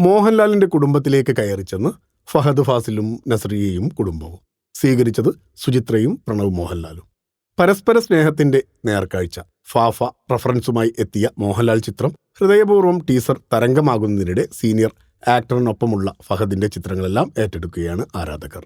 മോഹൻലാലിന്റെ കുടുംബത്തിലേക്ക് കയറിച്ചെന്ന് ഫഹദ് ഫാസിലും നസ്രിയയും കുടുംബവും. സ്വീകരിച്ചത് സുചിത്രയും പ്രണവ് മോഹൻലാലും. പരസ്പര സ്നേഹത്തിന്റെ നേർക്കാഴ്ച. ഫാഫ റഫറൻസുമായി എത്തിയ മോഹൻലാൽ ചിത്രം ഹൃദയപൂർവ്വം ടീസർ തരംഗമാകുന്നതിനിടെ സീനിയർ ആക്ടറിനൊപ്പമുള്ള ഫഹദിന്റെ ചിത്രങ്ങളെല്ലാം ഏറ്റെടുക്കുകയാണ് ആരാധകർ.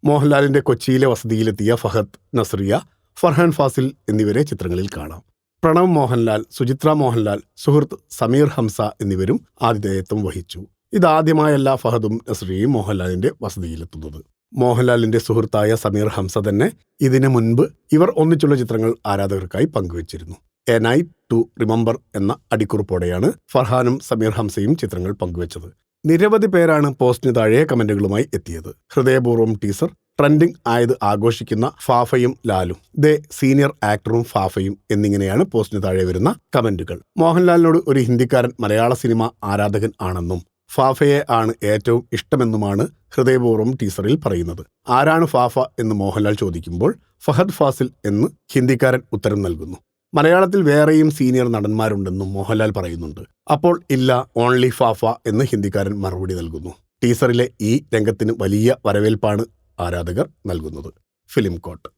മോഹൻലാലിന്റെ കൊച്ചിയിലെ വസതിയിലെത്തിയ ഫഹദ്, നസ്രിയ, ഫർഹാൻ ഫാസിൽ എന്നിവരെ ചിത്രങ്ങളിൽ കാണാം. പ്രണവ് മോഹൻലാൽ, സുചിത്ര മോഹൻലാൽ, സുഹൃത്ത് സമീർ ഹംസ എന്നിവരും ആതിഥേയത്വം വഹിച്ചു. ഇതാദ്യമായല്ല ഫഹദും നസ്രിയയും മോഹൻലാലിന്റെ വസതിയിലെത്തുന്നത്. മോഹൻലാലിന്റെ സുഹൃത്തായ സമീർ ഹംസ തന്നെ ഇതിനു മുൻപ് ഇവർ ഒന്നിച്ചുള്ള ചിത്രങ്ങൾ ആരാധകർക്കായി പങ്കുവച്ചിരുന്നു. എ നൈറ്റ് ടു റിമംബർ എന്ന അടിക്കുറിപ്പോടെയാണ് ഫർഹാനും സമീർ ഹംസയും ചിത്രങ്ങൾ പങ്കുവച്ചത്. നിരവധി പേരാണ് പോസ്റ്റിന് താഴെ കമന്റുകളുമായി എത്തിയത്. ഹൃദയപൂർവ്വം ടീസർ ട്രെൻഡിംഗ് ആയത് ആഘോഷിക്കുന്ന ഫാഫയും ലാലും, ദേ സീനിയർ ആക്ടറും ഫാഫയും എന്നിങ്ങനെയാണ് പോസ്റ്റിന് താഴെ വരുന്ന കമന്റുകൾ. മോഹൻലാലിനോട് ഒരു ഹിന്ദിക്കാരൻ മലയാള സിനിമ ആരാധകൻ ആണെന്നും ഫാഫയെ ആണ് ഏറ്റവും ഇഷ്ടമെന്നുമാണ് ഹൃദയപൂർവ്വം ടീസറിൽ പറയുന്നത്. ആരാണ് ഫാഫ എന്ന് മോഹൻലാൽ ചോദിക്കുമ്പോൾ ഫഹദ് ഫാസിൽ എന്ന് ഹിന്ദിക്കാരൻ ഉത്തരം നൽകുന്നു. മലയാളത്തിൽ വേറെയും സീനിയർ നടന്മാരുണ്ടെന്നും മോഹൻലാൽ പറയുന്നുണ്ട്. അപ്പോൾ ഇല്ല, ഓൺലി ഫാഫ എന്ന് ഹിന്ദിക്കാരൻ മറുപടി നൽകുന്നു. ടീസറിലെ ഈ രംഗത്തിന് വലിയ വരവേൽപ്പാണ് ആരാധകർ നൽകുന്നത്. ഫിലിം കോട്ട്.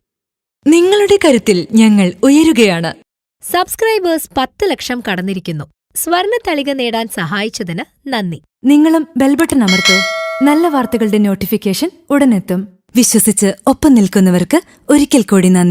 നിങ്ങളുടെ കരുത്തിൽ ഞങ്ങൾ ഉയരുകയാണ്. സബ്സ്ക്രൈബേഴ്സ് 10 ലക്ഷം കടന്നിരിക്കുന്നു. സ്വർണ്ണ തളിക നേടാൻ സഹായിച്ചതിന് നന്ദി. നിങ്ങളും ബെൽബട്ടൺ അമർത്തോ. നല്ല വാർത്തകളുടെ നോട്ടിഫിക്കേഷൻ ഉടനെത്തും. വിശ്വസിച്ച് ഒപ്പം നിൽക്കുന്നവർക്ക് ഒരിക്കൽ കൂടി നന്ദി.